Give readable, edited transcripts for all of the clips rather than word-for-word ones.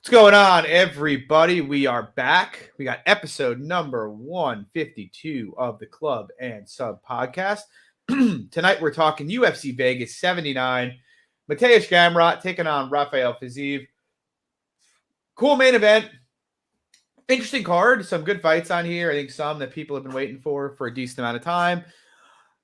What's going on, everybody? We are back. We got episode number 152 of the Club and Sub podcast. Tonight we're talking UFC Vegas 79. Mateusz Gamrot taking on Rafael Fiziev. Cool main event. Interesting card. Some good fights on here. I think some that people have been waiting for a decent amount of time.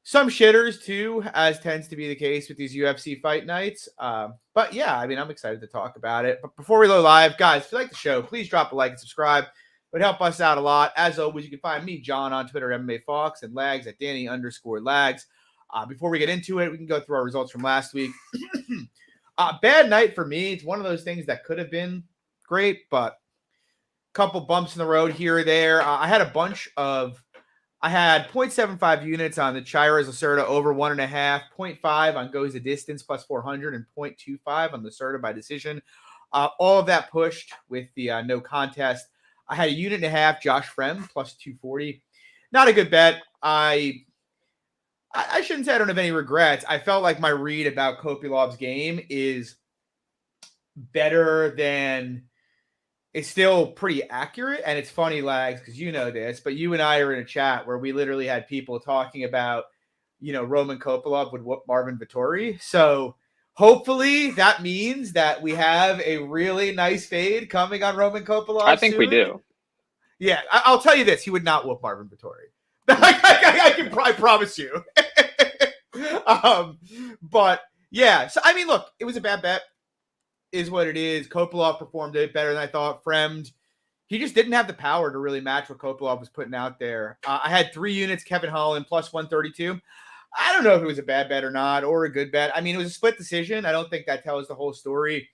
Some shitters, too, as tends to be the case with these UFC fight nights. But, yeah, I'm excited to talk about it. But before we go live, guys, if you like the show, please drop a like and subscribe. It would help us out a lot. As always, you can find me, John, on Twitter, MMA Fox, and Lags at Danny_Lags. Before we get into it, we can go through our results from last week. Bad night for me. It's one of those things that could have been great, but a couple bumps in the road here or there. I had 0.75 units on the Chiras Lacerda over 1.5, 0.5 on Goes the Distance plus 400, and 0.25 on the Lacerda by decision. All of that pushed with the no contest. I had 1.5 units Josh Frem plus 240. Not a good bet. I shouldn't say I don't have any regrets. I felt like my read about Kopilov's game is better than... It's still pretty accurate, and it's funny, Lags, because you know this, but you and I are in a chat where we literally had people talking about, Roman Kopilov would whoop Marvin Vettori. So hopefully that means that we have a really nice fade coming on Roman Kopilov. I think we do. Yeah, I'll tell you this. He would not whoop Marvin Vettori. I can probably promise you. But, yeah. So, look, it was a bad bet. Is what it is. Kopilov performed it better than I thought. Fremd, he just didn't have the power to really match what Kopilov was putting out there. I had 3 units, Kevin Holland, plus 132. I don't know if it was a bad bet or not, or a good bet. It was a split decision. I don't think that tells the whole story. It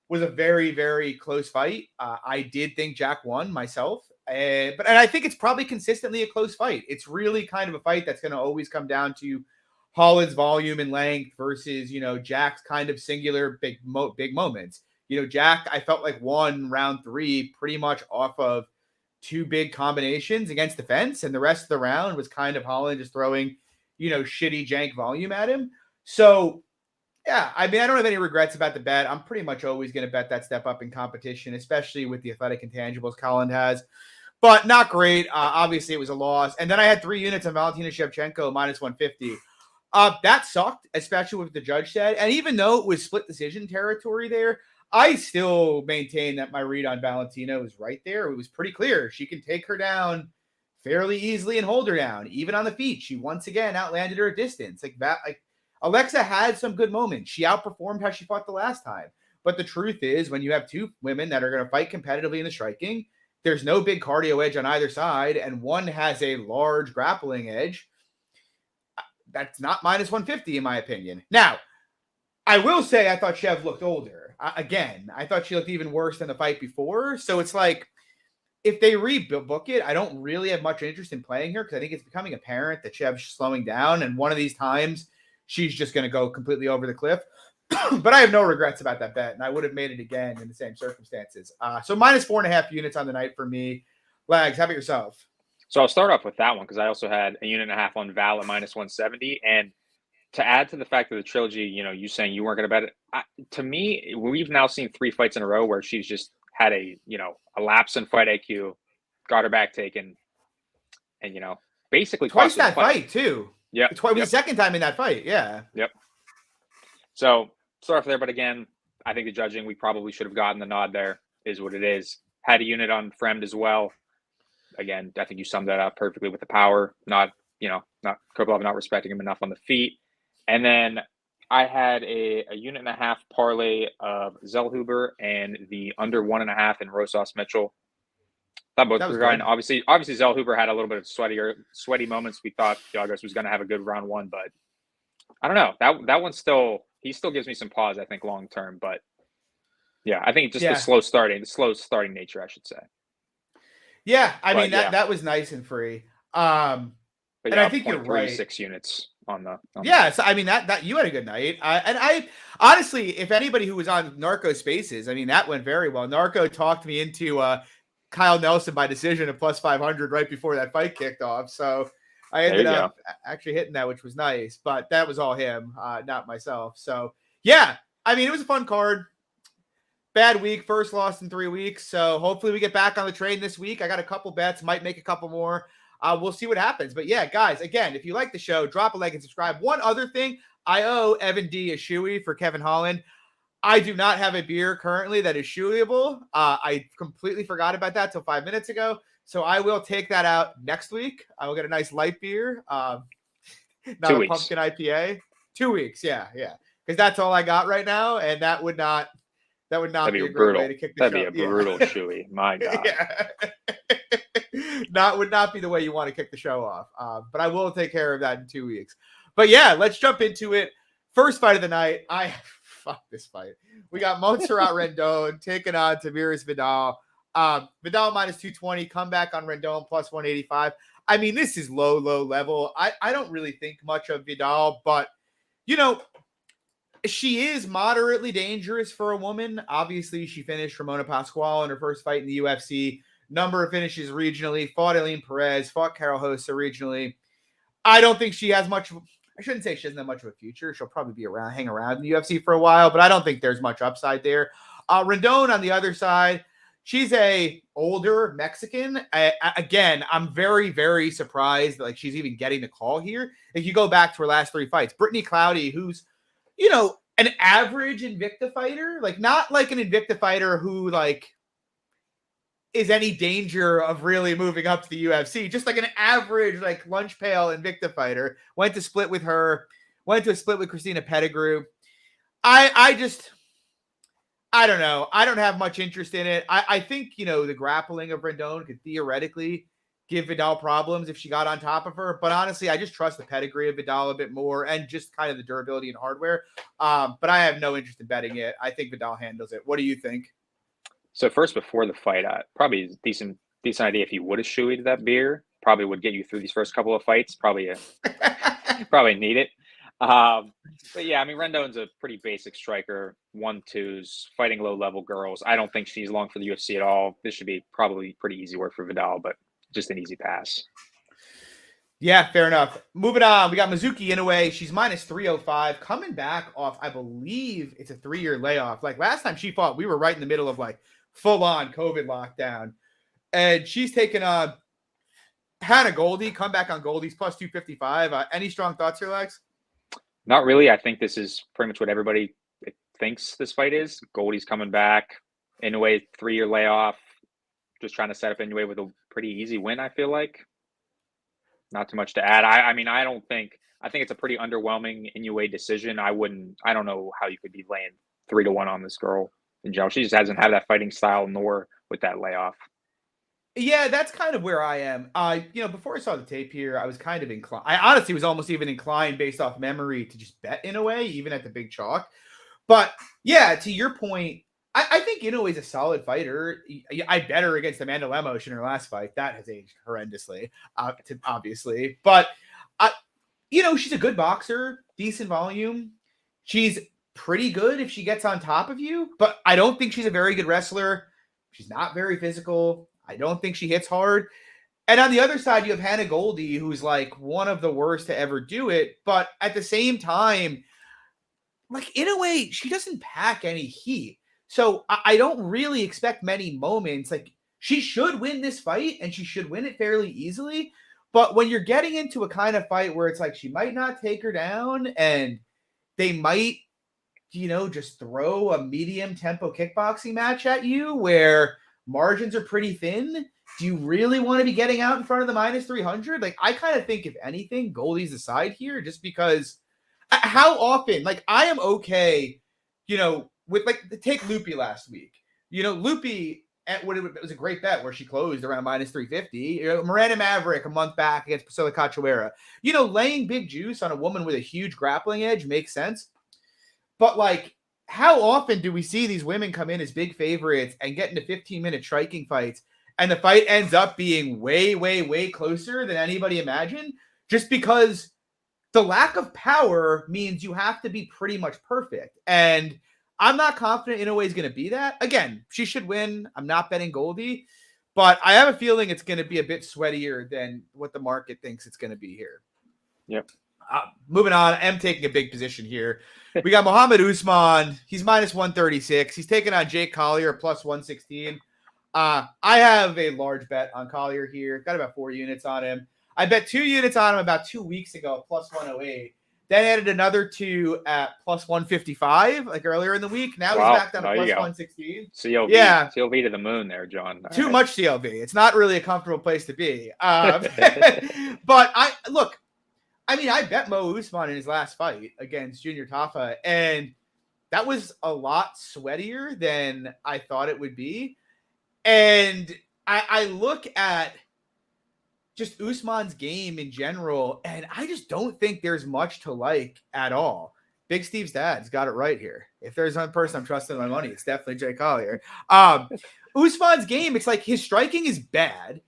was a very, very close fight. I did think Jack won myself. And I think it's probably consistently a close fight. It's really kind of a fight that's going to always come down to Holland's volume and length versus, Jack's kind of singular big moments. Jack, I felt like won round 3 pretty much off of 2 big combinations against the fence, and the rest of the round was kind of Holland just throwing, shitty jank volume at him. So, yeah, I don't have any regrets about the bet. I'm pretty much always going to bet that step up in competition, especially with the athletic intangibles Holland has. But not great. Obviously, it was a loss. And then I had 3 units on Valentina Shevchenko, minus 150. That sucked, especially with what the judge said. And even though it was split decision territory there, I still maintain that my read on Valentina was right there. It was pretty clear. She can take her down fairly easily and hold her down. Even on the feet, she once again outlanded her at distance. Alexa had some good moments. She outperformed how she fought the last time. But the truth is, when you have 2 women that are going to fight competitively in the striking, there's no big cardio edge on either side, and one has a large grappling edge. That's not minus 150 in my opinion. Now, I will say I thought Shev looked older. Again, I thought she looked even worse than the fight before. So it's like, if they rebook it, I don't really have much interest in playing her because I think it's becoming apparent that Shev's slowing down. And one of these times, she's just going to go completely over the cliff. But I have no regrets about that bet. And I would have made it again in the same circumstances. So minus 4.5 units on the night for me. Lags, how about yourself? So I'll start off with that one because I also had 1.5 units on Val at minus 170. And to add to the fact of the trilogy, you saying you weren't going to bet it, to me, we've now seen 3 fights in a row where she's just had a lapse in fight IQ, got her back taken, and, basically twice that fight too. Yeah. It was the second time in that fight. Yeah. Yep. So start off there. But again, I think the judging, we probably should have gotten the nod there, is what it is. Had a unit on Fremd as well. Again, I think you summed that up perfectly with the power, not Kopilov not respecting him enough on the feet. And then I had a 1.5 unit parlay of Zellhuber and the under 1.5 in Rosas Mitchell. Thought both were fine. Obviously Zellhuber had a little bit of sweaty moments. We thought Giagos was going to have a good round 1, but I don't know. That one still gives me some pause, I think, long term. But yeah, I think just the slow starting nature, I should say. Yeah, that was nice and free. And I think you're right. 6 units on the. So that you had a good night. And I honestly, if anybody who was on Narco Spaces, that went very well. Narco talked me into Kyle Nelson by decision at plus 500 right before that fight kicked off. So I ended up actually hitting that, which was nice. But that was all him, not myself. So yeah, it was a fun card. bad week, first loss in 3 weeks. So hopefully we get back on the train this week. I got a couple bets, might make a couple more. We'll see what happens. But yeah, guys, again, if you like the show, drop a like and subscribe. One other thing, I owe Evan D a shoey for Kevin Holland. I do not have a beer currently that is shoeyable. I completely forgot about that till 5 minutes ago. So I will take that out next week. I will get a nice light beer. Not 2 a weeks. pumpkin IPA. 2 weeks. Yeah. Because that's all I got right now. And that would not be a great way to kick the show. That'd be a brutal shoey. My God. Would not be the way you want to kick the show off. But I will take care of that in 2 weeks. But yeah, let's jump into it. First fight of the night. Fuck this fight. We got Montserrat Rendon taking on Tamiris Vidal. Vidal minus 220, comeback on Rendon plus 185. I mean, this is low level. I don't really think much of Vidal, but she is moderately dangerous for a woman. Obviously, she finished Ramona Pasquale in her first fight in the UFC. Number of finishes regionally, fought Eileen Perez, fought Carol Hossa regionally. I don't think she has much. I shouldn't say she doesn't have much of a future. She'll probably be hang around in the UFC for a while, but I don't think there's much upside there. Rendon on the other side, she's a older Mexican. Again, I'm very, very surprised that she's even getting the call here. If you go back to her last 3 fights, Brittany Cloudy, who's an average Invicta fighter, not like an Invicta fighter who is any danger of really moving up to the UFC. Just like an average, lunch pail Invicta fighter. Went to a split with Christina Pettigrew. I don't know. I don't have much interest in it. I think, the grappling of Rendon could theoretically give Vidal problems if she got on top of her. But honestly, I just trust the pedigree of Vidal a bit more and just kind of the durability and hardware. But I have no interest in betting it. I think Vidal handles it. What do you think? So first, before the fight, probably a decent idea if you would have shoeyed that beer. Probably would get you through these first couple of fights. Probably need it. But yeah, I mean, Rendon's a pretty basic striker, 1-2s, fighting low-level girls. I don't think she's long for the UFC at all. This should be probably pretty easy work for Vidal, but just an easy pass. Yeah, fair enough. Moving on, we got Mizuki Inoue. She's minus 305, coming back off, I believe it's a 3-year layoff. Last time she fought, we were right in the middle of full-on COVID lockdown. And she's taken on Hannah Goldy, comeback on Goldy's plus 255. Any strong thoughts here, Lex? Not really. I think this is pretty much what everybody thinks this fight is. Goldy's coming back. Inoue, 3-year layoff. Just trying to set up Inoue with a pretty easy win, I feel like. Not too much to add. I think it's a pretty underwhelming Inoue decision. I don't know how you could be laying 3-1 on this girl in general. She just hasn't had that fighting style, nor with that layoff. Yeah, that's kind of where I am. Before I saw the tape here, I was kind of inclined. I honestly was almost even inclined based off memory to just bet Inoue, even at the big chalk. But yeah, to your point, I think Inoue is a solid fighter. I bet her against Amanda Lemos in her last fight. That has aged horrendously, obviously. But, she's a good boxer, decent volume. She's pretty good if she gets on top of you. But I don't think she's a very good wrestler. She's not very physical. I don't think she hits hard. And on the other side, you have Hannah Goldy, who's one of the worst to ever do it. But at the same time, Inoue, she doesn't pack any heat. So I don't really expect many moments. She should win this fight, and she should win it fairly easily. But when you're getting into a kind of fight where it's she might not take her down, and they might, just throw a medium tempo kickboxing match at you where margins are pretty thin, do you really want to be getting out in front of the minus 300? I kind of think, if anything, Goldie's the side here, just because how often, I am okay, with take Loopy last week. Loopy it was a great bet where she closed around minus 350. Miranda Maverick a month back against Priscilla Cachoeira. Laying big juice on a woman with a huge grappling edge makes sense. But how often do we see these women come in as big favorites and get into 15-minute striking fights, and the fight ends up being way, way, way closer than anybody imagined, just because the lack of power means you have to be pretty much perfect. And I'm not confident Inoue is going to be that. Again, she should win. I'm not betting Goldy, but I have a feeling it's going to be a bit sweatier than what the market thinks it's going to be here. Yep. Moving on, I am taking a big position here. We got Muhammad Usman. He's minus 136. He's taking on Jake Collier plus 116. I have a large bet on Collier here. Got about 4 units on him. I bet 2 units on him about 2 weeks ago, plus 108. Then added another 2 at plus 155, like earlier in the week. Now he's back down to plus 116. CLV, yeah. CLV to the moon there, John. All Too right. much CLV. It's not really a comfortable place to be. But I bet Mo Usman in his last fight against Junior Tafa, and that was a lot sweatier than I thought it would be. And I look at just Usman's game in general, and I just don't think there's much to like at all. Big Steve's dad's got it right here. If there's one person I'm trusting my money, it's definitely Jake Collier. Usman's game, it's like his striking is bad.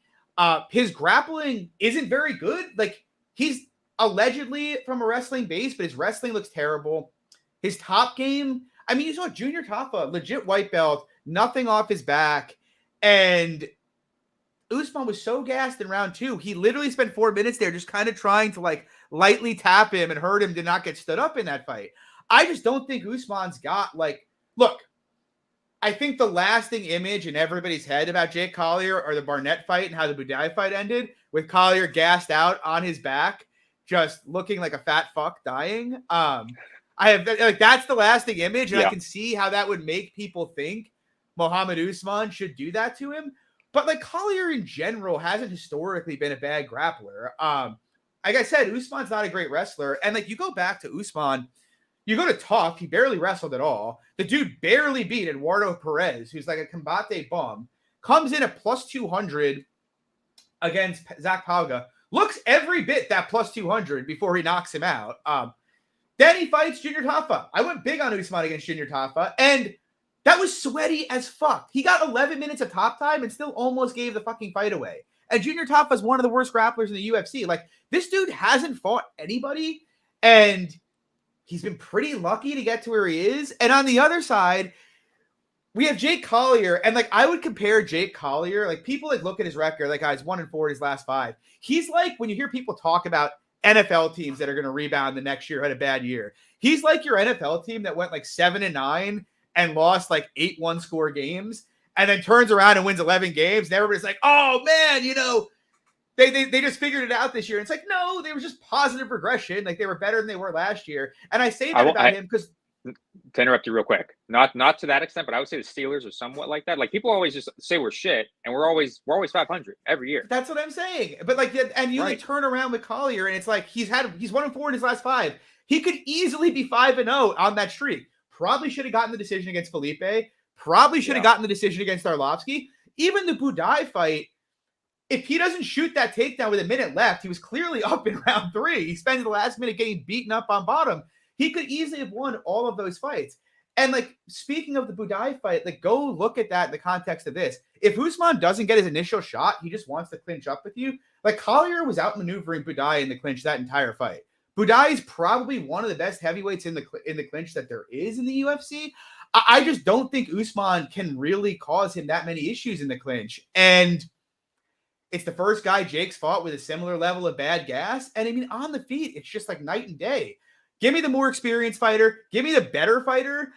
His grappling isn't very good. Like, he's allegedly from a wrestling base, but his wrestling looks terrible. His top game, I mean, you saw Junior Tafa, legit white belt, nothing off his back. And Usman was so gassed in round 2. He literally spent 4 minutes there just kind of trying to like lightly tap him and hurt him to not get stood up in that fight. I just don't think Usman's got look, I think the lasting image in everybody's head about Jake Collier or the Barnett fight and how the Budai fight ended with Collier gassed out on his back, just looking like a fat fuck dying. I have that's the lasting image, and I can see how that would make people think Muhammad Usman should do that to him. But like Collier in general hasn't historically been a bad grappler. Like I said, Usman's not a great wrestler. And like you go back to Usman, you go to Tough, he barely wrestled at all. The dude barely beat Eduardo Perez, who's like a combate bum, comes in at plus 200 against Zach Palga, looks every bit that plus 200 before he knocks him out. Then he fights Junior Tafa. I went big on Usman against Junior Tafa, and that was sweaty as fuck. He got 11 minutes of top time and still almost gave the fucking fight away. And Junior Tafa is one of the worst grapplers in the UFC. Like, this dude hasn't fought anybody, and he's been pretty lucky to get to where he is. And on the other side, we have Jake Collier, and like I would compare Jake Collier, like people like look at his record, like he's 1-4 in his last 5. He's like when you hear people talk about NFL teams that are going to rebound the next year, had a bad year. He's like your NFL team that went like 7-9 and lost like 8 one-score games, and then turns around and wins 11 games. And everybody's like, "Oh man, you know, they just figured it out this year." And it's like, no, they were just positive regression. Like they were better than they were last year. And I say that about him because, to interrupt you real quick, not to that extent, but I would say the Steelers are somewhat like that. Like people always just say we're shit, and we're always 500 every year. That's what I'm saying. But like, and you like turn around with Collier, and it's like he's 1-4 in his last 5. He could easily be 5-0 on that streak. Probably should have gotten the decision against Felipe. Probably should have gotten the decision against Arlovsky. Even the Budai fight, if he doesn't shoot that takedown with a minute left, he was clearly up in round 3. He spends the last minute getting beaten up on bottom. He could easily have won all of those fights. And like, speaking of the Budai fight, like go look at that in the context of this. If Usman doesn't get his initial shot, he just wants to clinch up with you. Like Collier was outmaneuvering Budai in the clinch that entire fight. Budai is probably one of the best heavyweights in the clinch that there is in the UFC. I just don't think Usman can really cause him that many issues in the clinch. And it's the first guy Jake's fought with a similar level of bad gas. And I mean, on the feet, it's just like night and day. Give me the more experienced fighter. Give me the better fighter.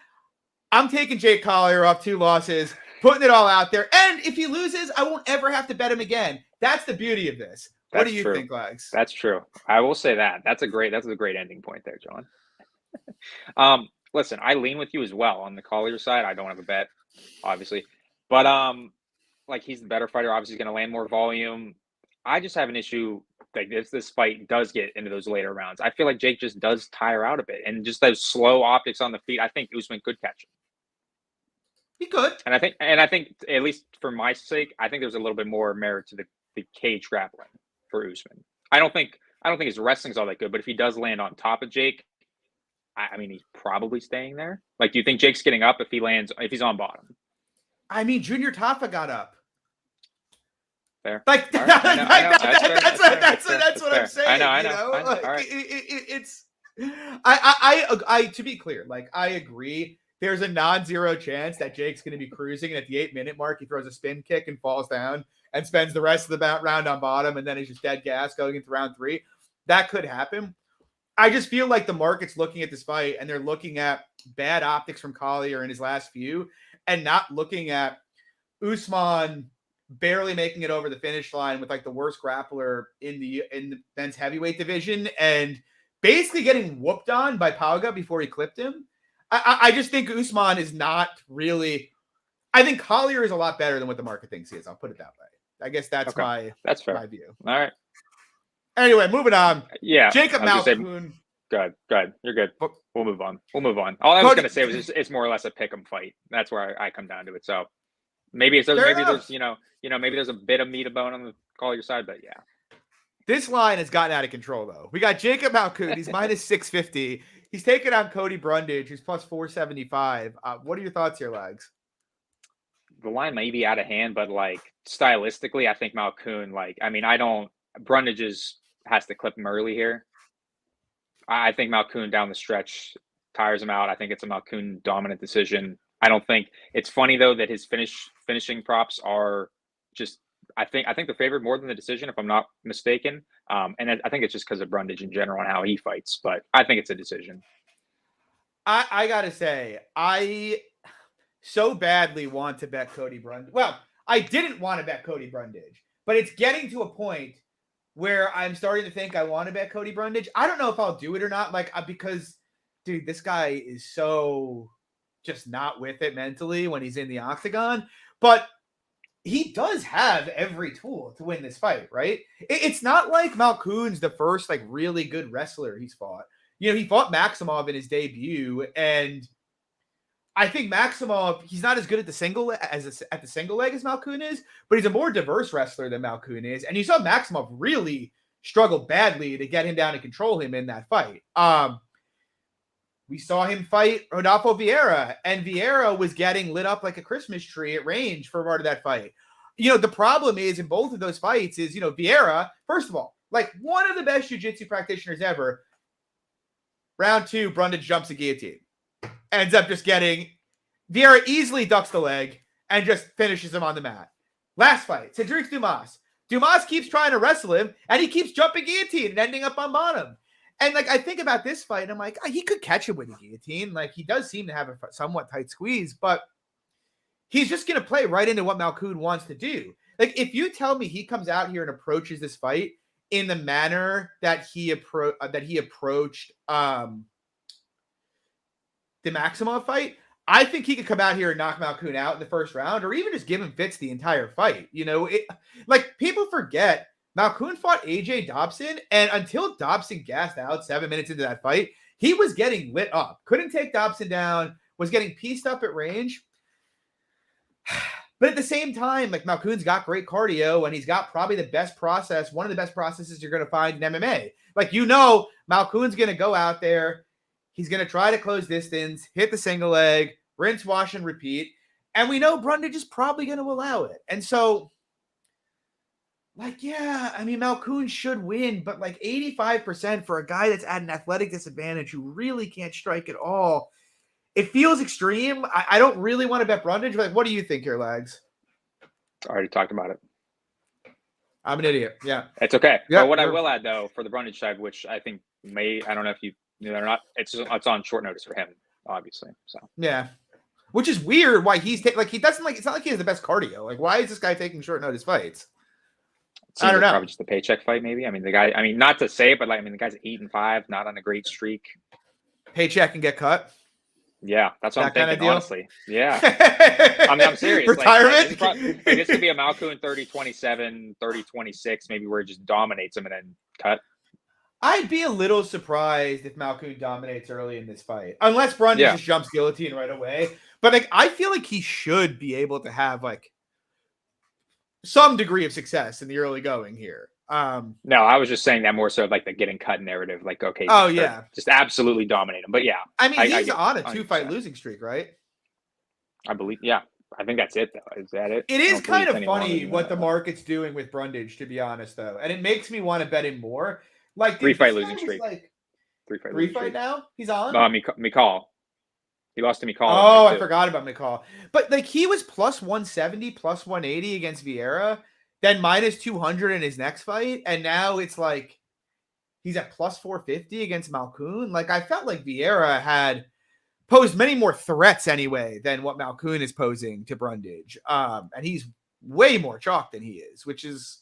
I'm taking Jake Collier off 2 losses, putting it all out there. And if he loses, I won't ever have to bet him again. That's the beauty of this. What do you think, Lags? That's true. I will say that. That's a great ending point there, John. Listen, I lean with you as well on the Collier side. I don't have a bet, obviously. But like he's the better fighter, obviously he's gonna land more volume. I just have an issue like this fight does get into those later rounds. I feel like Jake just does tire out a bit. And just those slow optics on the feet, I think Usman could catch him. He could. And I think at least for my sake, I think there's a little bit more merit to the cage grappling for Usman. I don't think his wrestling's all that good, but if he does land on top of Jake, I mean, he's probably staying there. Like, do you think Jake's getting up if he's on bottom? I mean, Junior Tafa got up. Fair. Like right. that's what I'm saying. I know. Like, all right. It's I to be clear, like I agree. There's a non-zero chance that Jake's going to be cruising, and at the 8-minute mark, he throws a spin kick and falls down and spends the rest of the round on bottom, and then he's just dead gas going into round 3. That could happen. I just feel like the market's looking at this fight and they're looking at bad optics from Collier in his last few and not looking at Usman barely making it over the finish line with like the worst grappler in the men's heavyweight division and basically getting whooped on by Pauga before he clipped him. I just think Usman is not really. I think Collier is a lot better than what the market thinks he is. I'll put it that way. I guess that's fair. My view. All right. Anyway, moving on. Yeah. Jacob Malkoun. Good. You're good. We'll move on. All I was going to say was it's more or less a pick'em fight. That's where I come down to it. So maybe there's maybe there's a bit of meat to bone on the Collier side, but yeah. This line has gotten out of control though. We got Jacob Malkoun. He's minus 650. He's taking on Cody Brundage, who's plus 475. What are your thoughts here, Lags? The line may be out of hand, but like stylistically, I think Malkoun, Brundage has to clip him early here. I think Malkoun down the stretch tires him out. I think it's a Malkoun dominant decision. I don't think it's funny though that his finishing props are just. I think they're favored more than the decision, if I'm not mistaken. And I think it's just because of Brundage in general and how he fights. But I think it's a decision. I gotta say, I so badly want to bet Cody Brundage. Well, I didn't want to bet Cody Brundage, but it's getting to a point where I'm starting to think I want to bet Cody Brundage. I don't know if I'll do it or not, because, dude, this guy is so just not with it mentally when he's in the octagon. But he does have every tool to win this fight, right? It's not like Malkoun's the first really good wrestler he's fought. He fought Maximov in his debut, and I think Maximov, he's not as good at the single leg as Malkoun is, but he's a more diverse wrestler than Malkoun is. And you saw Maximov really struggle badly to get him down and control him in that fight. We saw him fight Rodolfo Vieira, and Vieira was getting lit up like a Christmas tree at range for part of that fight. The problem is in both of those fights is, Vieira, first of all, one of the best jiu-jitsu practitioners ever. Round 2, Brundage jumps a guillotine. Ends up just getting Vieira easily ducks the leg and just finishes him on the mat. Last fight, Cedric Dumas. Dumas keeps trying to wrestle him, and he keeps jumping guillotine and ending up on bottom. And I think about this fight, and I'm like, he could catch him with a guillotine. He does seem to have a somewhat tight squeeze, but he's just going to play right into what Malkoun wants to do. If you tell me he comes out here and approaches this fight in the manner that he approached the Maximov fight, I think he could come out here and knock Malkoun out in the first round, or even just give him fits the entire fight. People forget Malkoun fought AJ Dobson, and until Dobson gassed out 7 minutes into that fight, he was getting lit up. Couldn't take Dobson down, was getting pieced up at range. But at the same time, Malkoun's got great cardio, and he's got probably the best process, one of the best processes you're going to find in MMA. Malkoun's going to go out there, he's going to try to close distance, hit the single leg, rinse, wash, and repeat. And we know Brundage is probably going to allow it. And so, Malkoun should win, but 85% for a guy that's at an athletic disadvantage who really can't strike at all, it feels extreme. I don't really want to bet Brundage, but what do you think here, Lags? I already talked about it. I'm an idiot. Yeah. It's okay. Yeah, but what I will add, though, for the Brundage side, which I think I don't know if you knew that or not, it's on short notice for him, obviously. So yeah. Which is weird why he's he doesn't it's not like he has the best cardio. Why is this guy taking short notice fights? I don't know. Probably just the paycheck fight, maybe. The guy, not to say it, but the guy's 8-5, not on a great streak. Paycheck and get cut. Yeah, that's what I'm thinking, honestly. Yeah. I'm serious. Retirement? This could be a Malkoun 30-27, 30-26, maybe where he just dominates him and then cut. I'd be a little surprised if Malkoun dominates early in this fight. Unless Brundage just jumps guillotine right away. But I feel like he should be able to have some degree of success in the early going here. No, I was just saying that more so the getting cut narrative. Okay. Oh, yeah. Just absolutely dominate him. But yeah. He's on a 2-fight losing streak, right? I believe. Yeah. I think that's it, though. Is that it? It is kind of funny what the market's doing with Brundage, to be honest, though. And it makes me want to bet him more. 3-fight losing streak. 3-fight now? He's on? Mikal. He lost to Mikal. Oh, I forgot about Mikal. But he was plus 170, plus 180 against Vieira, then minus 200 in his next fight, and now it's he's at plus 450 against Malkoun. Like, I felt like Vieira had posed many more threats anyway than what Malkoun is posing to Brundage. And he's way more chalk than he is, which is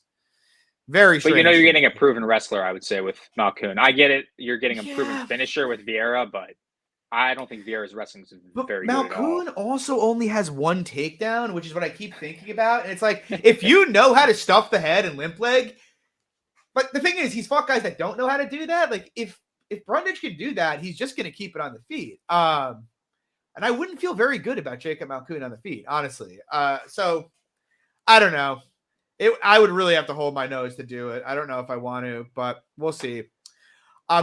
very strange. But you're getting a proven wrestler, I would say, with Malkoun. I get it. You're getting a proven finisher with Vieira, but I don't think Vieira's wrestling is very good at all. Malkoun also only has one takedown, which is what I keep thinking about. And it's like, if you know how to stuff the head and limp leg, but the thing is, he's fought guys that don't know how to do that. Like, if Brundage can do that, he's just going to keep it on the feet. And I wouldn't feel very good about Jacob Malkoun on the feet, honestly. So I don't know. I would really have to hold my nose to do it. I don't know if I want to, but we'll see.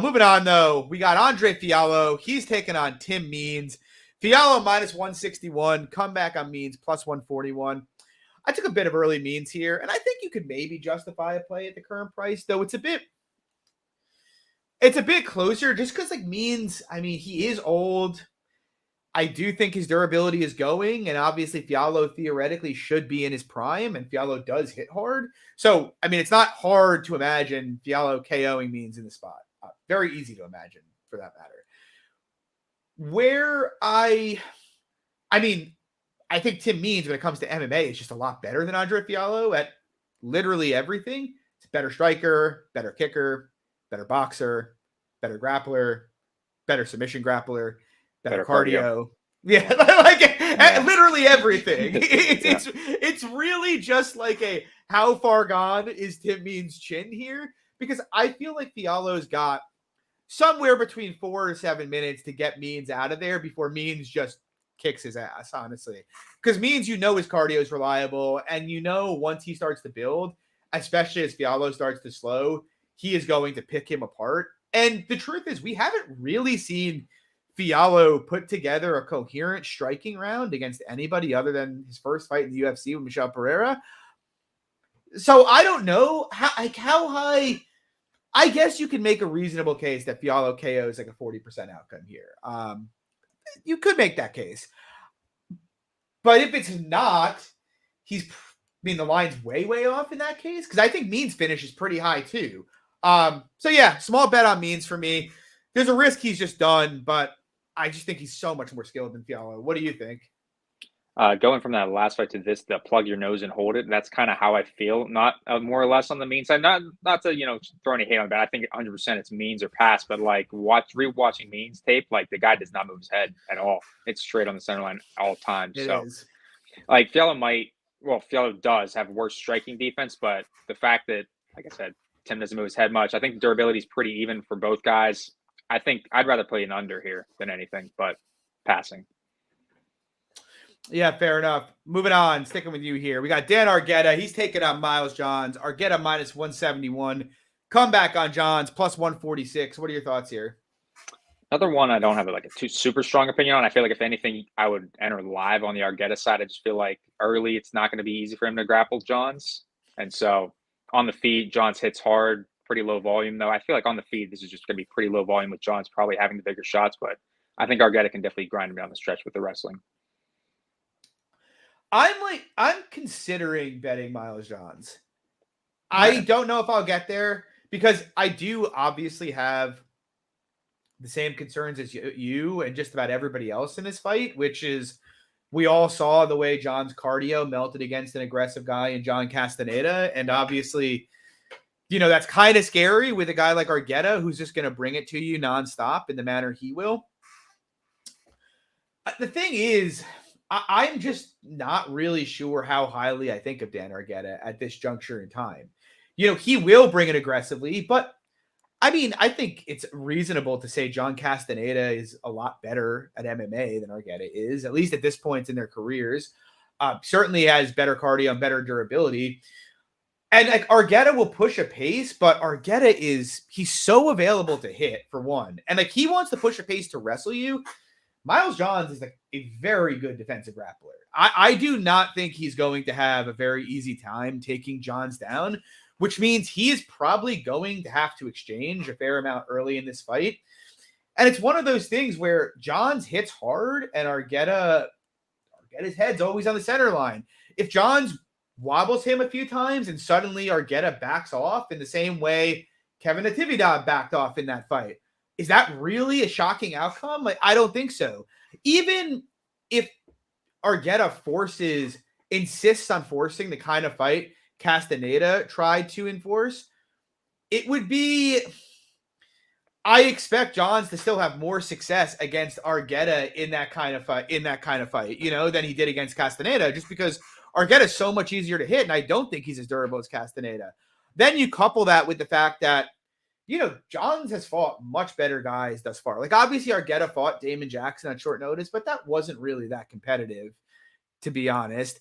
Moving on, though, we got Andre Fialho. He's taking on Tim Means. Fialho minus 161. Comeback on Means plus 141. I took a bit of early Means here, and I think you could maybe justify a play at the current price, though it's a bit closer just because, like, Means, I mean, he is old. I do think his durability is going, and obviously Fialho theoretically should be in his prime, and Fialho does hit hard. So, I mean, it's not hard to imagine Fialho KOing Means in the spot. Very easy to imagine, for that matter. Where I think Tim Means, when it comes to MMA, is just a lot better than Andre Fialho at literally everything. It's a better striker, better kicker, better boxer, better grappler, better submission grappler, better cardio. Yeah, literally everything. It's really just like a how far gone is Tim Means' chin here? Because I feel like Fialho's got somewhere between 4 to 7 minutes to get Means out of there before Means just kicks his ass, honestly. Because Means, his cardio is reliable, and once he starts to build, especially as Fialho starts to slow, he is going to pick him apart. And the truth is, we haven't really seen Fialho put together a coherent striking round against anybody other than his first fight in the UFC with Michel Pereira. So I don't know how high. I guess you can make a reasonable case that Fialho KO is like a 40% outcome here. You could make that case. But if it's not, the line's way, way off in that case. Because I think Means' finish is pretty high too. So yeah, small bet on Means for me. There's a risk he's just done, but I just think he's so much more skilled than Fialho. What do you think? Going from that last fight to this, the plug your nose and hold it. That's kind of how I feel. Not more or less on the Means side. Not to throw any hate on that. I think 100% it's Means or pass. But like rewatching Means tape, like the guy does not move his head at all. It's straight on the center line all time. Like Fialho does have worse striking defense, but the fact that, like I said, Tim doesn't move his head much. I think the durability is pretty even for both guys. I think I'd rather play an under here than anything, but passing. Yeah, fair enough. Moving on, sticking with you here. We got Dan Argueta. He's taking on Miles Johns. Argueta minus 171. Comeback on Johns plus 146. What are your thoughts here? Another one I don't have like a too super strong opinion on. I feel like if anything, I would enter live on the Argueta side. I just feel like early it's not going to be easy for him to grapple Johns. And so on the feet, Johns hits hard, pretty low volume though. I feel like on the feet, this is just going to be pretty low volume with Johns probably having the bigger shots, but I think Argueta can definitely grind him down the stretch with the wrestling. I'm considering betting Miles Johns. I don't know if I'll get there because I do obviously have the same concerns as you and just about everybody else in this fight, which is we all saw the way John's cardio melted against an aggressive guy in John Castaneda. And obviously, that's kind of scary with a guy like Argueta who's just going to bring it to you nonstop in the manner he will. The thing is, I'm just not really sure how highly I think of Dan Argueta at this juncture in time. He will bring it aggressively, but I think it's reasonable to say John Castaneda is a lot better at MMA than Argueta is, at least at this point in their careers. Certainly has better cardio and better durability. And like Argueta will push a pace, but Argueta he's so available to hit for one. And like he wants to push a pace to wrestle you. Miles Johns is like a very good defensive grappler. I do not think he's going to have a very easy time taking Johns down, which means he is probably going to have to exchange a fair amount early in this fight. And it's one of those things where Johns hits hard and Argueta's head's always on the center line. If Johns wobbles him a few times and suddenly Argueta backs off in the same way Kevin Natividad backed off in that fight. Is that really a shocking outcome? Like, I don't think so. Even if Argueta insists on forcing the kind of fight Castaneda tried to enforce, it would be, I expect Johns to still have more success against Argueta in that kind of fight, than he did against Castaneda, just because Argueta is so much easier to hit, and I don't think he's as durable as Castaneda. Then you couple that with the fact that, Johns has fought much better guys thus far. Like, obviously, Argueta fought Damon Jackson on short notice, but that wasn't really that competitive, to be honest.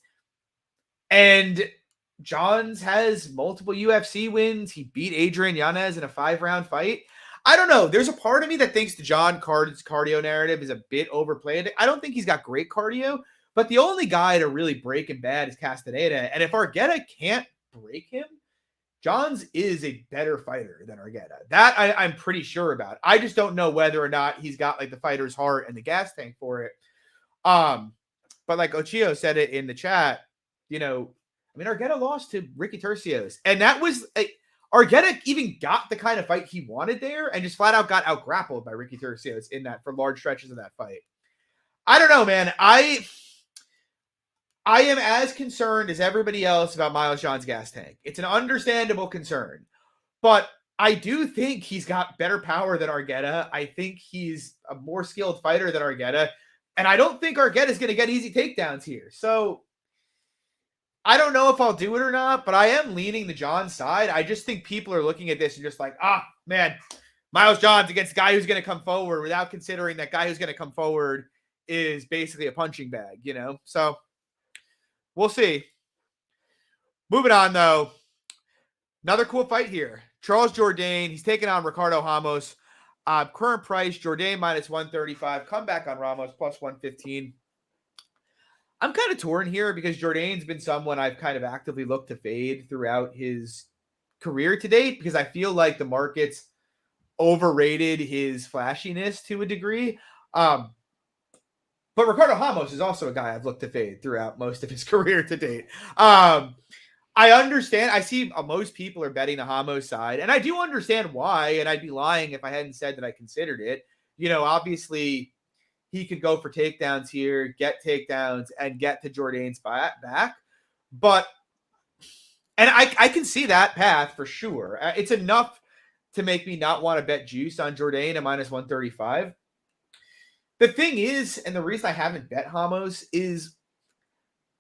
And Johns has multiple UFC wins. He beat Adrian Yanez in a 5-round fight. I don't know. There's a part of me that thinks the John Card's cardio narrative is a bit overplayed. I don't think he's got great cardio, but the only guy to really break him bad is Castaneda. And if Argueta can't break him, Johns is a better fighter than Argueta. That I'm pretty sure about. I just don't know whether or not he's got like the fighter's heart and the gas tank for it. But like Ochio said it in the chat, Argueta lost to Ricky Tercios, and that was Argueta even got the kind of fight he wanted there, and just flat out got out grappled by Ricky Tercios in that for large stretches of that fight. I don't know, man. I am as concerned as everybody else about Miles John's gas tank. It's an understandable concern, but I do think he's got better power than Argueta. I think he's a more skilled fighter than Argueta, and I don't think Argueta is going to get easy takedowns here. So I don't know if I'll do it or not, but I am leaning the John side. I just think people are looking at this and just like, man, Miles Johns against the guy who's going to come forward, without considering that guy who's going to come forward is basically a punching bag, So we'll see. Moving on, though. Another cool fight here. Charles Jourdain, he's taking on Ricardo Ramos. Current price, Jourdain minus 135. Comeback on Ramos plus 115. I'm kind of torn here because Jourdain's been someone I've kind of actively looked to fade throughout his career to date, because I feel like the market's overrated his flashiness to a degree. But Ricardo Ramos is also a guy I've looked to fade throughout most of his career to date. I understand. I see most people are betting the Ramos side, and I do understand why, and I'd be lying if I hadn't said that I considered it. Obviously he could go for takedowns here, get takedowns, and get to Jourdain's back. But, and I can see that path for sure. It's enough to make me not want to bet juice on Jourdain at minus 135. The thing is, and the reason I haven't bet Ramos is,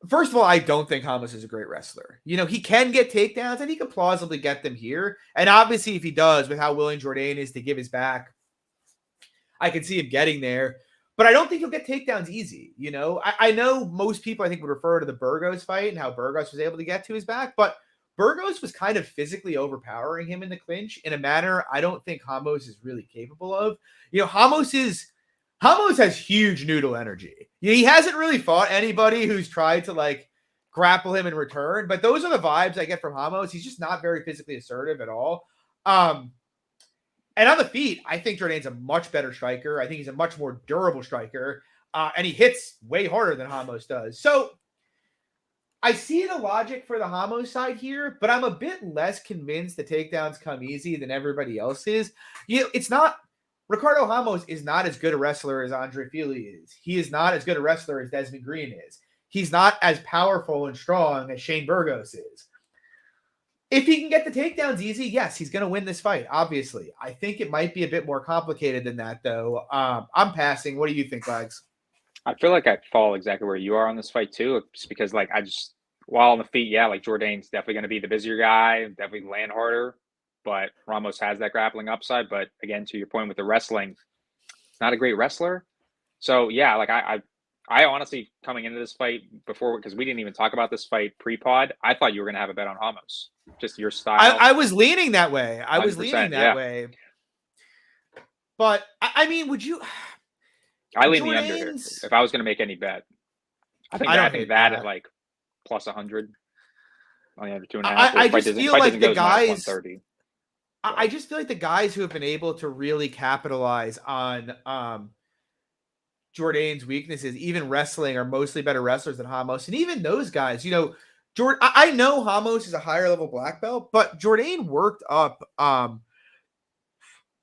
first of all, I don't think Ramos is a great wrestler. He can get takedowns, and he can plausibly get them here. And obviously, if he does, with how willing Jourdain is to give his back, I can see him getting there. But I don't think he'll get takedowns easy. I know most people, I think, would refer to the Burgos fight and how Burgos was able to get to his back, but Burgos was kind of physically overpowering him in the clinch in a manner I don't think Ramos is really capable of. Ramos has huge noodle energy. He hasn't really fought anybody who's tried to grapple him in return, but those are the vibes I get from Ramos. He's just not very physically assertive at all. And on the feet, I think Jourdain's a much better striker. I think he's a much more durable striker, and he hits way harder than Ramos does. So I see the logic for the Ramos side here, but I'm a bit less convinced the takedowns come easy than everybody else is. It's not Ricardo Ramos is not as good a wrestler as Andre Fili is. He is not as good a wrestler as Desmond Green is. He's not as powerful and strong as Shane Burgos is. If he can get the takedowns easy, yes, he's going to win this fight, obviously. I think it might be a bit more complicated than that, though. I'm passing. What do you think, Lags? I feel like I fall exactly where you are on this fight, too, just because, while on the feet, Jourdain's definitely going to be the busier guy, definitely land harder, but Ramos has that grappling upside. But, again, to your point with the wrestling, he's not a great wrestler. So, I honestly, coming into this fight before, because we didn't even talk about this fight pre-pod, I thought you were going to have a bet on Ramos. Just your style. I was leaning that way. Way. But, would you... I lean the under here. If I was going to make any bet. I think that at plus 100 on the under 2.5. I just feel like the guys... I just feel like the guys who have been able to really capitalize on Jourdain's weaknesses, even wrestling, are mostly better wrestlers than Ramos. And even those guys, I know Ramos is a higher level black belt, but Jourdain worked up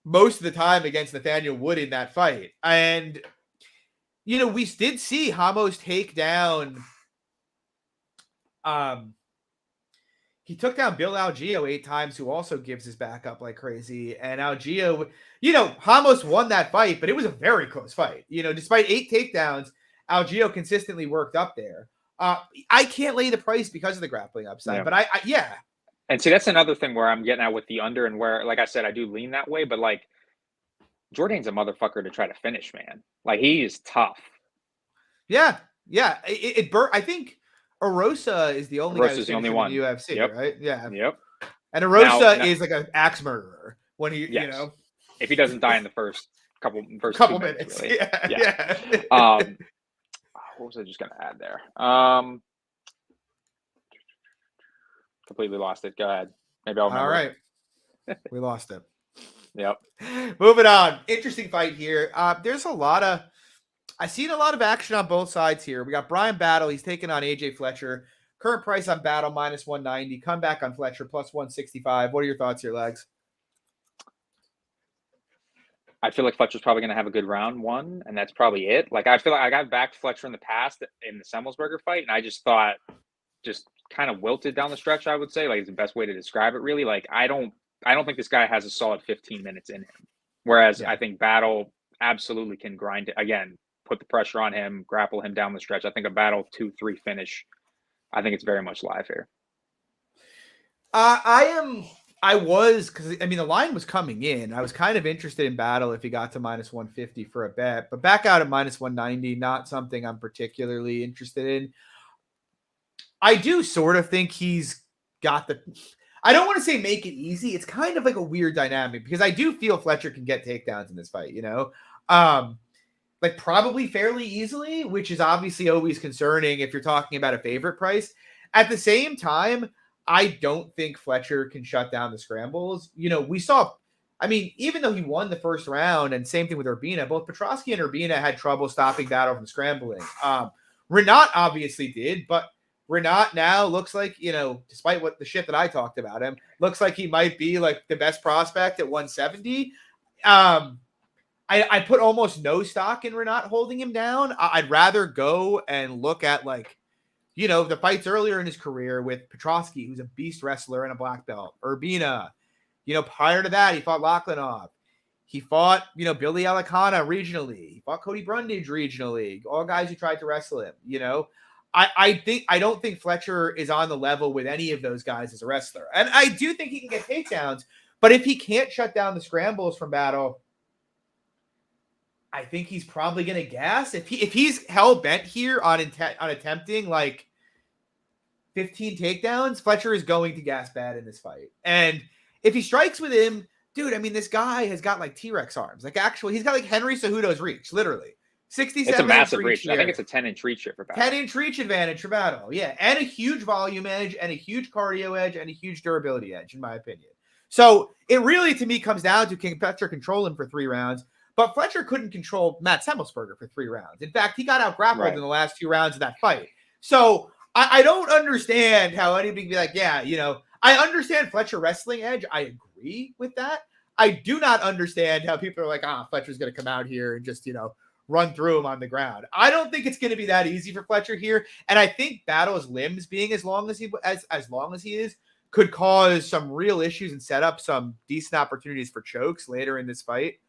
most of the time against Nathaniel Wood in that fight. And, we did see Ramos take down, he took down Bill Algeo 8 times, who also gives his back up like crazy. And Algeo, Ramos won that fight, but it was a very close fight. Despite 8 takedowns, Algeo consistently worked up there. I can't lay the price because of the grappling upside, but yeah. And see, that's another thing where I'm getting at with the under, and where, like I said, I do lean that way, but like Jourdain's a motherfucker to try to finish, man. Like, he is tough. Yeah. I think Arosa is the only guy who's in the UFC, right? Yeah. Yep. And Arosa is like an axe murderer when he, if he doesn't die in the first couple minutes. Really. Yeah. What was I just gonna add there? Completely lost it. Go ahead. Maybe I'll remember. All right. We lost it. Yep. Moving on. Interesting fight here. There's I've seen a lot of action on both sides here. We got Brian Battle. He's taking on AJ Fletcher. Current price on Battle -190. Comeback on Fletcher +165. What are your thoughts here, Legs? I feel like Fletcher's probably going to have a good round one, and that's probably it. Like, I feel like I got backed Fletcher in the past in the Semmelsberger fight, and I just thought just kind of wilted down the stretch, I would say. Like, it's the best way to describe it, really. Like, I don't think this guy has a solid 15 minutes in him. Whereas I think Battle absolutely can grind it. Again, put the pressure on him, grapple him down the stretch. I think a Battle 2-3 finish, I think it's very much live here. The line was coming in. I was kind of interested in Battle if he got to -150 for a bet, but back out at -190, not something I'm particularly interested in. I do sort of think he's got I don't want to say make it easy. It's kind of like a weird dynamic because I do feel Fletcher can get takedowns in this fight, like probably fairly easily, which is obviously always concerning if you're talking about a favorite price. At the same time, I don't think Fletcher can shut down the scrambles. We saw, even though he won the first round, and same thing with Urbina, both Petrosky and Urbina had trouble stopping Battle from scrambling. Renat obviously did, but Renat now looks like, despite what the shit that I talked about him, looks like he might be like the best prospect at 170. I put almost no stock in Renat holding him down. I'd rather go and look at the fights earlier in his career with Petrosky, who's a beast wrestler and a black belt. Urbina, prior to that, he fought Lachlanov. He fought, Billy Alicana regionally. He fought Cody Brundage regionally. All guys who tried to wrestle him, I don't think Fletcher is on the level with any of those guys as a wrestler. And I do think he can get takedowns, but if he can't shut down the scrambles from Battle, I think he's probably going to gas. If he's hell bent here on attempting like 15 takedowns, Fletcher is going to gas bad in this fight. And if he strikes with him, dude, this guy has got like T-Rex arms. Like, actually, he's got like Henry Cejudo's reach, literally. 67. It's a massive reach. I think it's a 10-inch reach here for Battle. 10-inch reach advantage for Battle, yeah, and a huge volume edge, and a huge cardio edge, and a huge durability edge, in my opinion. So it really, to me, comes down to can Fletcher control him for 3 rounds. But Fletcher couldn't control Matt Semmelsberger for 3 rounds. In fact, he got out-grappled in the last 2 rounds of that fight. So I don't understand how anybody can be like, I understand Fletcher wrestling edge. I agree with that. I do not understand how people are like, Fletcher's going to come out here and just, run through him on the ground. I don't think it's going to be that easy for Fletcher here. And I think Battle's limbs being as long as he is could cause some real issues and set up some decent opportunities for chokes later in this fight.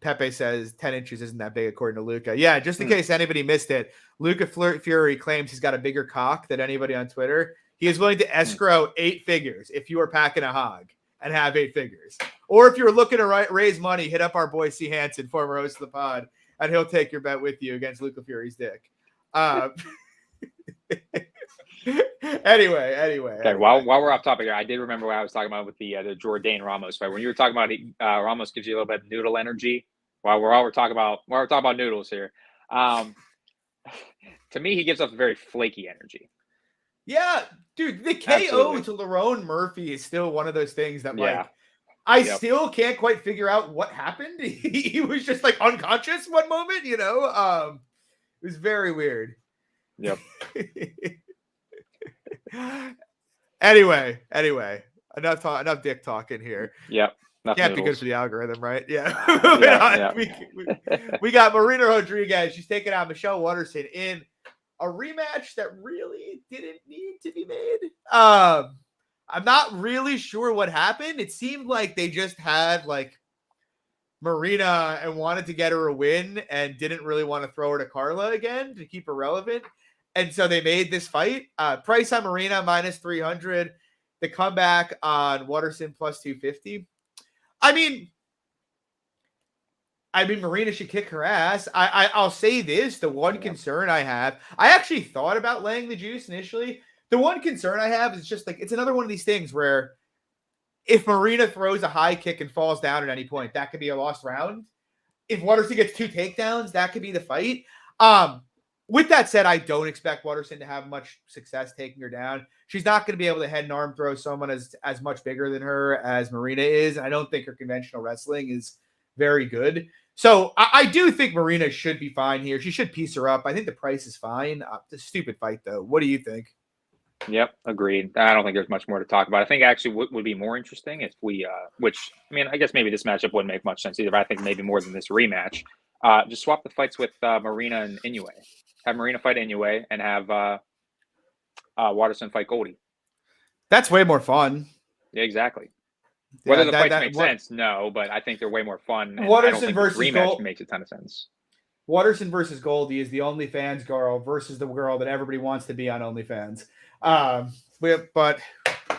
Pepe says 10 inches isn't that big according to Luca. Yeah, just in case anybody missed it, Luca Fury claims he's got a bigger cock than anybody on Twitter. He is willing to escrow 8 figures if you are packing a hog and have 8 figures. Or if you're looking to raise money, hit up our boy C. Hansen, former host of the pod, and he'll take your bet with you against Luca Fury's dick. Anyway. Okay, while we're off topic here, I did remember what I was talking about with the Jourdain Ramos fight. When you were talking about Ramos gives you a little bit of noodle energy. While we're talking about noodles here, to me he gives off very flaky energy. Yeah, dude, the KO to Lerone Murphy is still one of those things that I still can't quite figure out what happened. He was just like unconscious one moment, it was very weird. Yep. Anyway, enough dick talking here. Yep. Enough Can't be good noodles. for the algorithm, right? Yeah. We got Marina Rodriguez. She's taking out Michelle Waterson in a rematch that really didn't need to be made. I'm not really sure what happened. It seemed like they just had like Marina and wanted to get her a win and didn't really want to throw her to Carla again to keep her relevant. And so they made this fight. Price on Marina minus 300. The comeback on Waterson plus 250. I mean, Marina should kick her ass. I'll say this. The one concern I have, I actually thought about laying the juice initially. The one concern I have is just like, it's another one of these things where if Marina throws a high kick and falls down at any point, that could be a lost round. If Waterson gets 2 takedowns, that could be the fight. With that said, I don't expect Waterson to have much success taking her down. She's not going to be able to head and arm throw someone as much bigger than her as Marina is. I don't think her conventional wrestling is very good. So I do think Marina should be fine here. She should piece her up. I think the price is fine. It's a stupid fight, though. What do you think? Yep, agreed. I don't think there's much more to talk about. I think actually what would be more interesting if we, which, I mean, I guess maybe this matchup wouldn't make much sense either, but I think maybe more than this rematch, just swap the fights with Marina and Inoue. Have Marina fight Inoue and have Waterson fight Goldy. That's way more fun. Yeah, exactly. Whether the fights make sense, no, but I think they're way more fun. And Waterson versus rematch makes a ton of sense. Waterson versus Goldy is the OnlyFans girl versus the girl that everybody wants to be on OnlyFans. But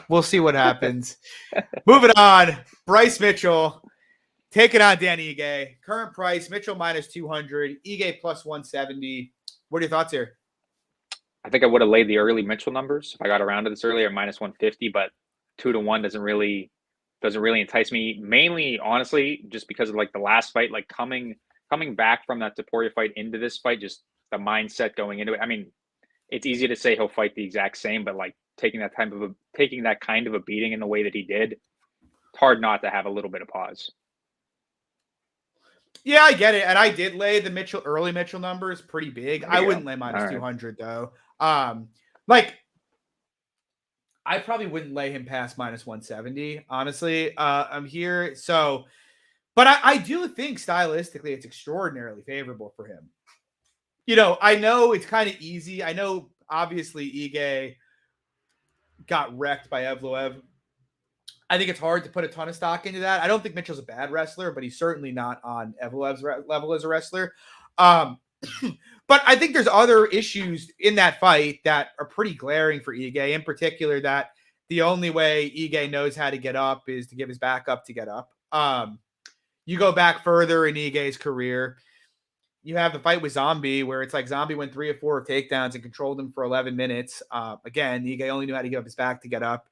we'll see what happens. Moving on, Bryce Mitchell taking on Dan Ige. Current price, Mitchell minus 200, Ige plus 170. What are your thoughts here? I think I would have laid the early Mitchell numbers if I got around to this earlier, minus 150, but 2-1 doesn't really entice me. Mainly, honestly, just because of like the last fight, like coming back from that Topuria fight into this fight, just the mindset going into it. I mean, it's easy to say he'll fight the exact same, but like taking that kind of a beating in the way that he did, it's hard not to have a little bit of pause. Yeah, I get it. And I did lay the early Mitchell numbers pretty big. Yeah. I wouldn't lay minus 200 though. Like I probably wouldn't lay him past minus 170, honestly. I'm here. So, but I do think stylistically it's extraordinarily favorable for him. You know, I know it's kind of easy. I know obviously Ige got wrecked by Evloev. I think it's hard to put a ton of stock into that. I don't think Mitchell's a bad wrestler, but he's certainly not on Evloev's level as a wrestler. But I think there's other issues in that fight that are pretty glaring for Ige, in particular that the only way Ige knows how to get up is to give his back up to get up. You go back further in Ige's career, you have the fight with Zombie where it's like Zombie went 3 or 4 takedowns and controlled him for 11 minutes. Again, Ige only knew how to give up his back to get up.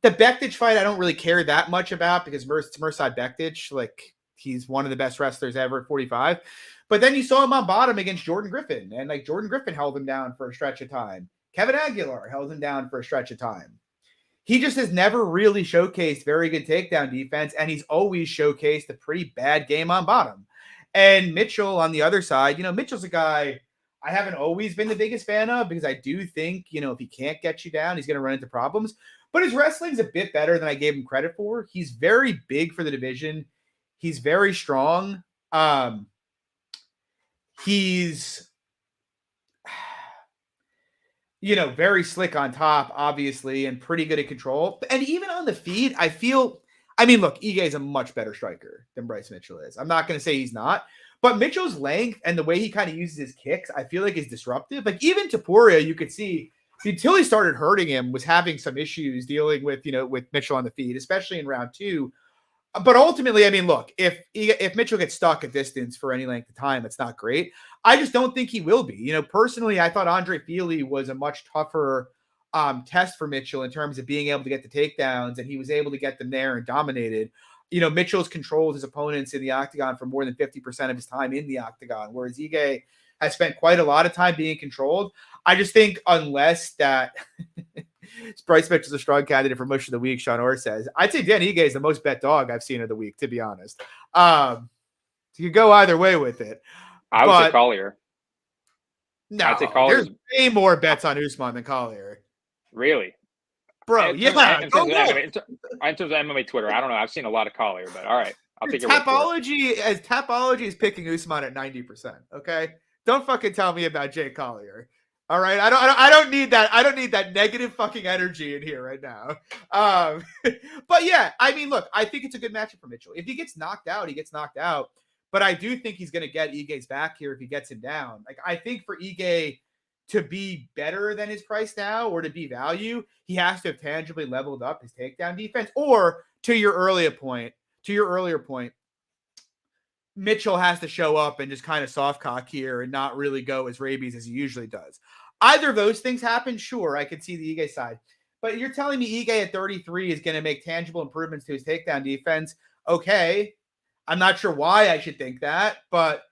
The Bektic fight, I don't really care that much about because it's Mirsad Bektic. Like, he's one of the best wrestlers ever at 45. But then you saw him on bottom against Jordan Griffin. And, like, Jordan Griffin held him down for a stretch of time. Kevin Aguilar held him down for a stretch of time. He just has never really showcased very good takedown defense, and he's always showcased a pretty bad game on bottom. And Mitchell on the other side, you know, Mitchell's a guy I haven't always been the biggest fan of because I do think, you know, if he can't get you down, he's going to run into problems. But his wrestling's a bit better than I gave him credit for. He's very big for the division. He's very strong. He's, you know, very slick on top, obviously, and pretty good at control. And even on the feet, I mean, look, Ige is a much better striker than Bryce Mitchell is. I'm not going to say he's not. But Mitchell's length and the way he kind of uses his kicks, I feel like is disruptive. Like, even Topuria, you could see, until he started hurting him, was having some issues dealing with, you know, with Mitchell on the feet, especially in round 2. But ultimately, I mean, look, if Mitchell gets stuck at distance for any length of time, it's not great. I just don't think he will be. You know, personally, I thought Andre Fili was a much tougher test for Mitchell in terms of being able to get the takedowns, and he was able to get them there and dominated. You know, Mitchell's controlled his opponents in the octagon for more than 50% of his time in the octagon, whereas Ige has spent quite a lot of time being controlled. I just think unless that Bryce Mitchell's a strong candidate for Mush of the Week, Sean Orr says, I'd say Dan Ige is the most bet dog I've seen of the week, to be honest. So you could go either way with it. I would say Collier. No, I'd say Collier's there's way more bets on Usman than Collier. Really? Bro, yeah. in terms of MMA Twitter, I don't know. I've seen a lot of Collier, but all right. I'll take your word for it. Tapology is picking Usman at 90%. Okay, don't fucking tell me about Jake Collier. All right, I don't need that. I don't need that negative fucking energy in here right now. But yeah, I mean, look, I think it's a good matchup for Mitchell. If he gets knocked out, he gets knocked out. But I do think he's going to get Ige's back here if he gets him down. Like, I think for Ige to be better than his price now or to be value, he has to have tangibly leveled up his takedown defense. Or to your earlier point, Mitchell has to show up and just kind of soft cock here and not really go as rabies as he usually does. Either of those things happen, sure, I could see the Ige side. But you're telling me Ige at 33 is going to make tangible improvements to his takedown defense. Okay. I'm not sure why I should think that, but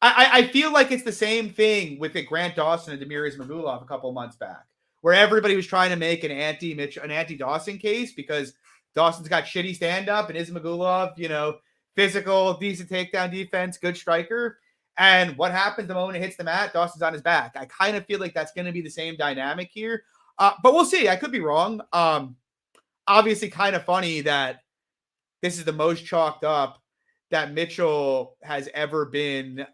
I feel like it's the same thing with the Grant Dawson and Demir Ismagulov a couple of months back, where everybody was trying to make an anti-Dawson case because Dawson's got shitty stand-up and Ismagulov, physical, decent takedown defense, good striker. And what happens the moment it hits the mat? Dawson's on his back. I kind of feel like that's going to be the same dynamic here. But we'll see. I could be wrong. Obviously kind of funny that this is the most chalked up that Mitchell has ever been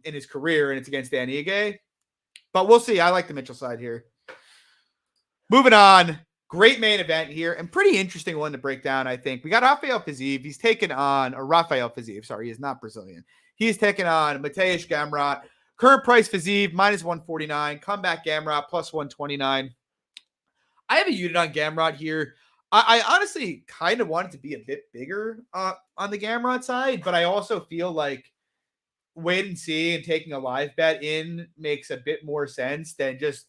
in his career, and it's against Dan Ige. But we'll see. I like the Mitchell side here. Moving on. Great main event here, and pretty interesting one to break down, I think. We got Rafael Fiziev. He's taken on, or Rafael Fiziev, sorry, he is not Brazilian. He's taken on Mateusz Gamrot. Current price Fiziev, minus 149. Comeback Gamrot, plus 129. I have a unit on Gamrot here. I honestly kind of want it to be a bit bigger on the Gamrot side, but I also feel like wait and see and taking a live bet in makes a bit more sense than just,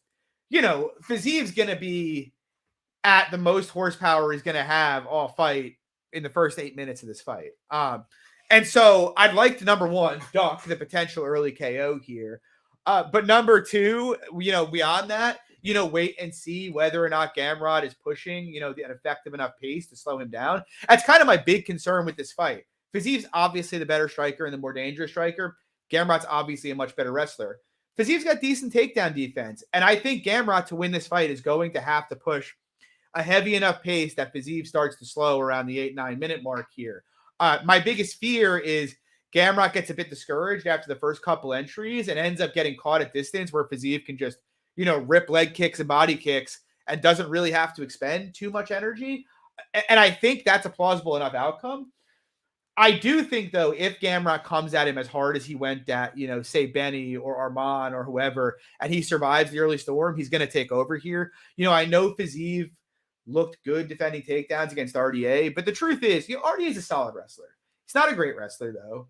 Fiziev's going to be at the most horsepower he's going to have all fight in the first 8 minutes of this fight. And so I'd like to, number one, duck the potential early KO here. But number two, beyond that, wait and see whether or not Gamrot is pushing, an effective enough pace to slow him down. That's kind of my big concern with this fight. Fiziev's obviously the better striker and the more dangerous striker. Gamrot's obviously a much better wrestler. Fiziev's got decent takedown defense. And I think Gamrot to win this fight is going to have to push a heavy enough pace that Fiziev starts to slow around the 8-9 minute mark here. My biggest fear is Gamrot gets a bit discouraged after the first couple entries and ends up getting caught at distance where Fiziev can just rip leg kicks and body kicks and doesn't really have to expend too much energy. And I think that's a plausible enough outcome. I do think, though, if Gamrot comes at him as hard as he went at, say Benny or Arman or whoever, and he survives the early storm, he's going to take over here. I know Fiziev looked good defending takedowns against RDA, but the truth is, RDA is a solid wrestler. He's not a great wrestler, though.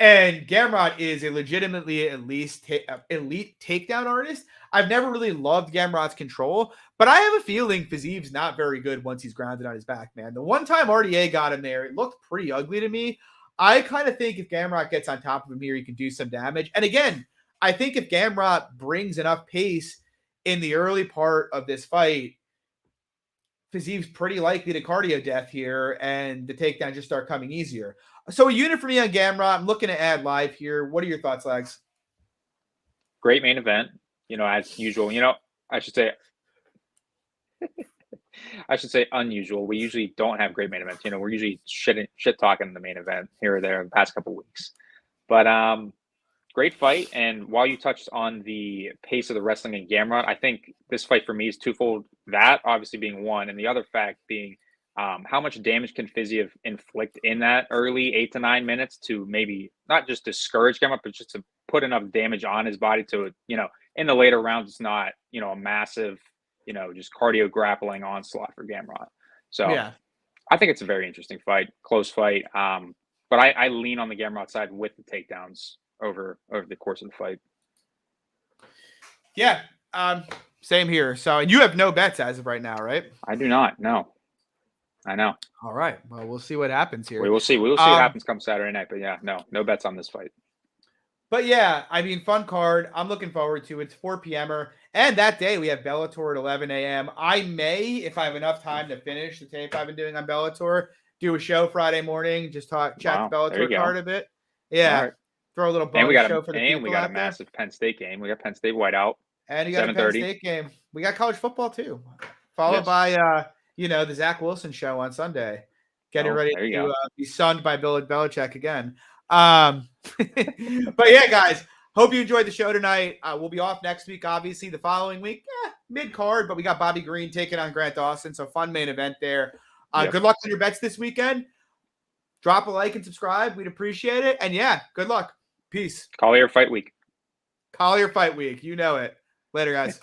And Gamrot is a legitimately elite takedown artist. I've never really loved Gamrot's control, but I have a feeling Fiziev's not very good once he's grounded on his back, man. The one time RDA got him there, it looked pretty ugly to me. I kind of think if Gamrot gets on top of him here, he can do some damage. And again, I think if Gamrot brings enough pace in the early part of this fight, Fiziev's pretty likely to cardio death here, and the takedowns just start coming easier. So a unit for me on Gamrot. I'm looking to add live here. What are your thoughts, Lags? Great main event. As usual. I should say unusual. We usually don't have great main events. We're usually shit talking the main event here or there in the past couple of weeks. But great fight. And while you touched on the pace of the wrestling in Gamrot, I think this fight for me is twofold. That obviously being one, and the other fact being how much damage can Fiziev inflict in that early 8 to 9 minutes to maybe not just discourage Gamrot, but just to put enough damage on his body to, in the later rounds, it's not, a massive, just cardio grappling onslaught for Gamrot. So yeah. I think it's a very interesting fight, close fight. But I lean on the Gamrot side with the takedowns over the course of the fight. Yeah. Same here. So you have no bets as of right now, right? I do not. No. I know. All right. Well, we'll see what happens here. We will see. We will see what happens come Saturday night. But yeah, no bets on this fight. But yeah, fun card. I'm looking forward to it. It's 4 p.m.er. And that day we have Bellator at 11 a.m. I may, if I have enough time to finish the tape I've been doing on Bellator, do a show Friday morning, just chat the Bellator card a bit. Yeah. Right. Throw a little bonus show for the people. And we got a massive Penn State game. We got Penn State whiteout. And you got a Penn State game. We got college football too. Followed by the Zach Wilson show on Sunday. Getting ready to be sunned by Bill Belichick again. But yeah, guys, hope you enjoyed the show tonight. We'll be off next week, obviously. The following week, mid-card, but we got Bobby Green taking on Grant Dawson, so fun main event there. Good luck on your bets this weekend. Drop a like and subscribe. We'd appreciate it. And yeah, good luck. Peace. Collier Fight Week. Collier Fight Week. You know it. Later, guys.